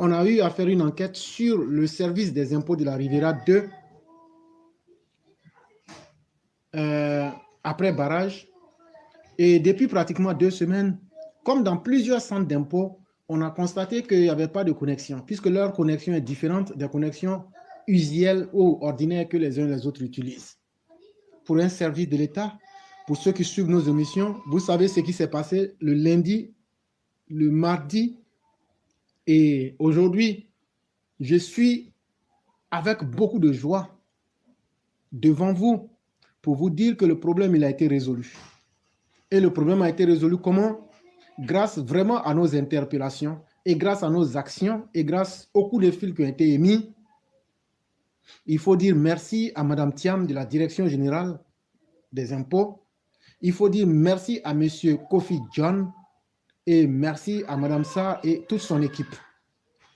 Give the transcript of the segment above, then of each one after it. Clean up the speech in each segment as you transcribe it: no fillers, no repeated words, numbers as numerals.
on a eu à faire une enquête sur le service des impôts de la Riviera 2 après barrage. Et depuis pratiquement 2 semaines, comme dans plusieurs centres d'impôts, on a constaté qu'il n'y avait pas de connexion, puisque leur connexion est différente des connexions usuelles ou ordinaires que les uns et les autres utilisent. Pour un service de l'État, pour ceux qui suivent nos émissions, vous savez ce qui s'est passé le lundi, le mardi et aujourd'hui. Je suis avec beaucoup de joie devant vous pour vous dire que le problème il a été résolu. Et le problème a été résolu comment? Grâce vraiment à nos interpellations et grâce à nos actions et grâce aux coups de fil qui ont été émis. Il faut dire merci à Mme Thiam de la Direction générale des impôts. Il faut dire merci à M. Kofi John et merci à Mme Sarr et toute son équipe.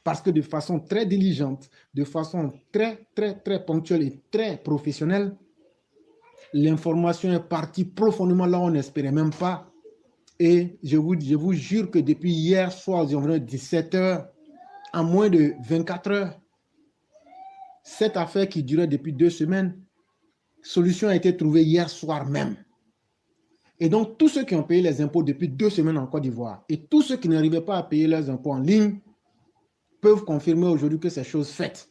Parce que de façon très diligente, de façon très ponctuelle et très professionnelle, l'information est partie profondément là où on n'espérait même pas. Et je vous jure que depuis hier soir, environ 17 heures, en moins de 24 heures, cette affaire qui durait depuis 2 semaines, solution a été trouvée hier soir même. Et donc, tous ceux qui ont payé les impôts depuis 2 semaines en Côte d'Ivoire et tous ceux qui n'arrivaient pas à payer leurs impôts en ligne peuvent confirmer aujourd'hui que c'est chose faite.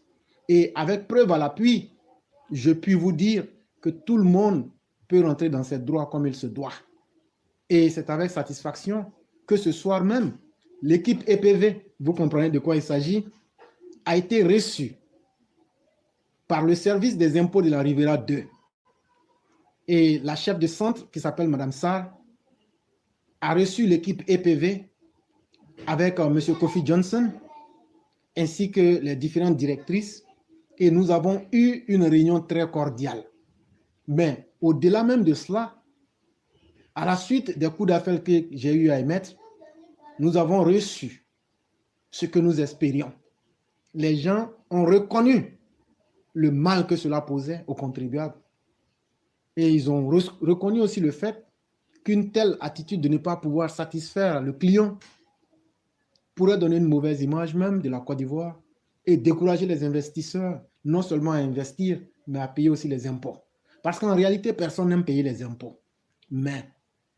Et avec preuve à l'appui, je puis vous dire que tout le monde peut rentrer dans ses droits comme il se doit. Et c'est avec satisfaction que ce soir même, l'équipe EPV, vous comprenez de quoi il s'agit, a été reçue par le service des impôts de la Riviera 2. Et la chef de centre, qui s'appelle Mme Sarr, a reçu l'équipe EPV avec M. Kofi Johnson, ainsi que les différentes directrices. Et nous avons eu une réunion très cordiale. Mais au-delà même de cela, à la suite des coups d'appel que j'ai eu à émettre, nous avons reçu ce que nous espérions. Les gens ont reconnu le mal que cela posait aux contribuables. Et ils ont reconnu aussi le fait qu'une telle attitude de ne pas pouvoir satisfaire le client pourrait donner une mauvaise image même de la Côte d'Ivoire et décourager les investisseurs, non seulement à investir, mais à payer aussi les impôts. Parce qu'en réalité, personne n'aime payer les impôts. Mais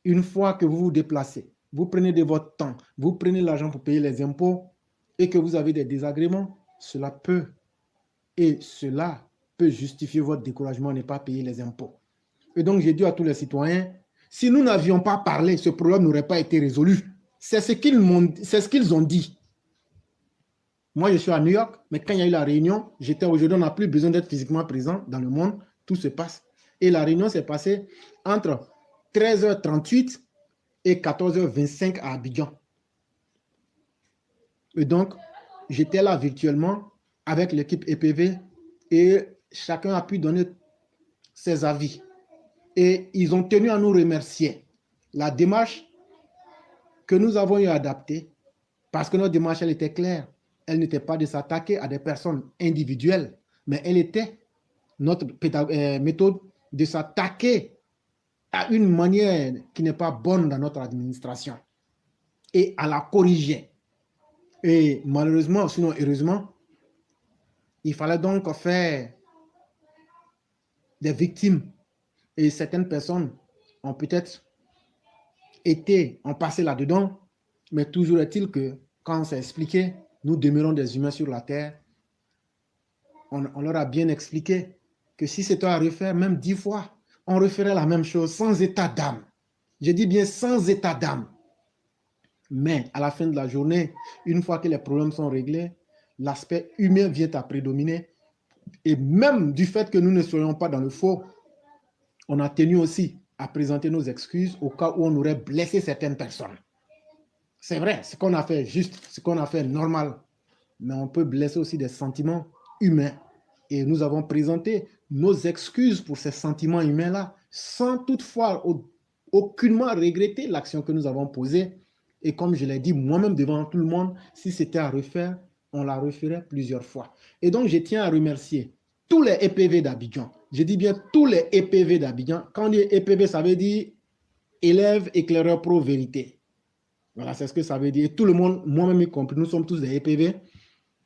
une fois que vous vous déplacez, vous prenez de votre temps, vous prenez l'argent pour payer les impôts et que vous avez des désagréments, cela peut justifier votre découragement à ne pas payer les impôts. Et donc, j'ai dit à tous les citoyens, si nous n'avions pas parlé, ce problème n'aurait pas été résolu. C'est ce qu'ils ont dit. Moi, je suis à New York, mais quand il y a eu la réunion, aujourd'hui, on n'a plus besoin d'être physiquement présent dans le monde, tout se passe. Et la réunion s'est passée entre 13h38 et 14h25 à Abidjan. Et donc, j'étais là virtuellement avec l'équipe EPV et chacun a pu donner ses avis. Et ils ont tenu à nous remercier. La démarche que nous avons eu à adapter, parce que notre démarche, elle était claire. Elle n'était pas de s'attaquer à des personnes individuelles, mais elle était notre méthode de s'attaquer à une manière qui n'est pas bonne dans notre administration et à la corriger. Et malheureusement, sinon heureusement, il fallait donc faire des victimes. Et certaines personnes ont peut-être ont passé là-dedans, mais toujours est-il que quand on s'est expliqué, nous demeurons des humains sur la terre. On leur a bien expliqué que si c'était à refaire, même 10 fois, on referait la même chose sans état d'âme. Je dis bien sans état d'âme. Mais à la fin de la journée, une fois que les problèmes sont réglés, l'aspect humain vient à prédominer. Et même du fait que nous ne soyons pas dans le faux, on a tenu aussi à présenter nos excuses au cas où on aurait blessé certaines personnes. C'est vrai, ce qu'on a fait juste, ce qu'on a fait normal, mais on peut blesser aussi des sentiments humains. Et nous avons présenté nos excuses pour ces sentiments humains-là, sans toutefois aucunement regretter l'action que nous avons posée. Et comme je l'ai dit moi-même devant tout le monde, si c'était à refaire, on la referait plusieurs fois. Et donc, je tiens à remercier tous les EPV d'Abidjan. Je dis bien tous les EPV d'Abidjan. Quand on dit EPV, ça veut dire élève, éclaireur, pro, vérité. Voilà, c'est ce que ça veut dire. Et tout le monde, moi-même y compris, nous sommes tous des EPV.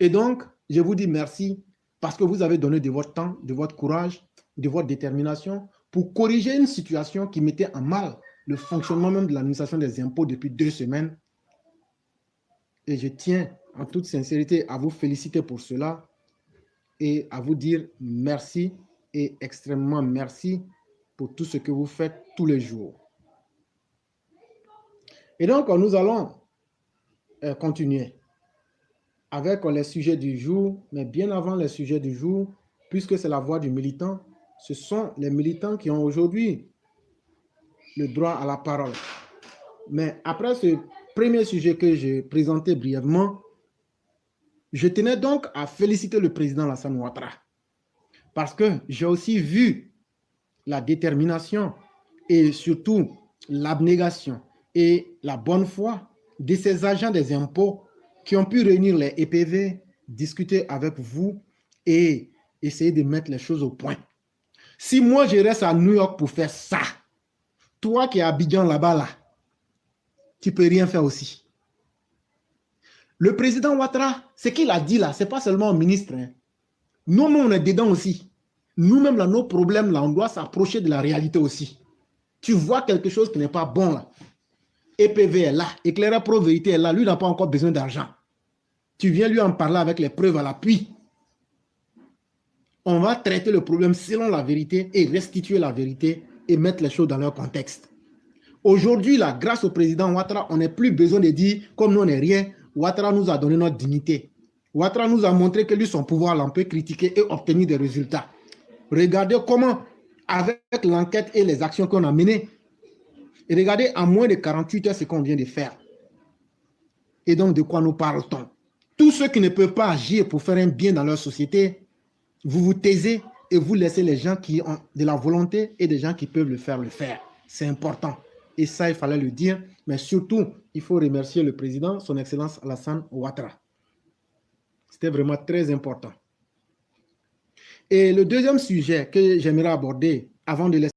Et donc, je vous dis merci parce que vous avez donné de votre temps, de votre courage, de votre détermination pour corriger une situation qui mettait en mal le fonctionnement même de l'administration des impôts depuis 2 semaines. Et je tiens en toute sincérité à vous féliciter pour cela et à vous dire merci et extrêmement merci pour tout ce que vous faites tous les jours. Et donc, nous allons continuer avec les sujets du jour, mais bien avant les sujets du jour, puisque c'est la voix du militant, ce sont les militants qui ont aujourd'hui le droit à la parole. Mais après ce premier sujet que j'ai présenté brièvement, je tenais donc à féliciter le président Alassane Ouattara parce que j'ai aussi vu la détermination et surtout l'abnégation et la bonne foi de ces agents des impôts qui ont pu réunir les EPV, discuter avec vous et essayer de mettre les choses au point. Si moi je reste à New York pour faire ça, toi qui es à Abidjan là-bas, là, tu ne peux rien faire aussi. Le président Ouattara, ce qu'il a dit là, ce n'est pas seulement au ministre. Hein. Nous-mêmes, on est dedans aussi. Nous-mêmes, là, nos problèmes, là, on doit s'approcher de la réalité aussi. Tu vois quelque chose qui n'est pas bon là. EPV est là, Éclaireur Pro Vérité est là, lui n'a pas encore besoin d'argent. Tu viens lui en parler avec les preuves à l'appui. On va traiter le problème selon la vérité et restituer la vérité et mettre les choses dans leur contexte. Aujourd'hui, là, grâce au président Ouattara, on n'a plus besoin de dire comme nous on n'est rien. Ouattara nous a donné notre dignité. Ouattara nous a montré que lui, son pouvoir, là, on peut critiquer et obtenir des résultats. Regardez comment, avec l'enquête et les actions qu'on a menées, et regardez en moins de 48 heures ce qu'on vient de faire. Et donc, de quoi nous parle-t-on? Tous ceux qui ne peuvent pas agir pour faire un bien dans leur société, vous vous taisez et vous laissez les gens qui ont de la volonté et des gens qui peuvent le faire. C'est important. Et ça, il fallait le dire. Mais surtout, il faut remercier le président, son Excellence Alassane Ouattara. C'était vraiment très important. Et le deuxième sujet que j'aimerais aborder avant de laisser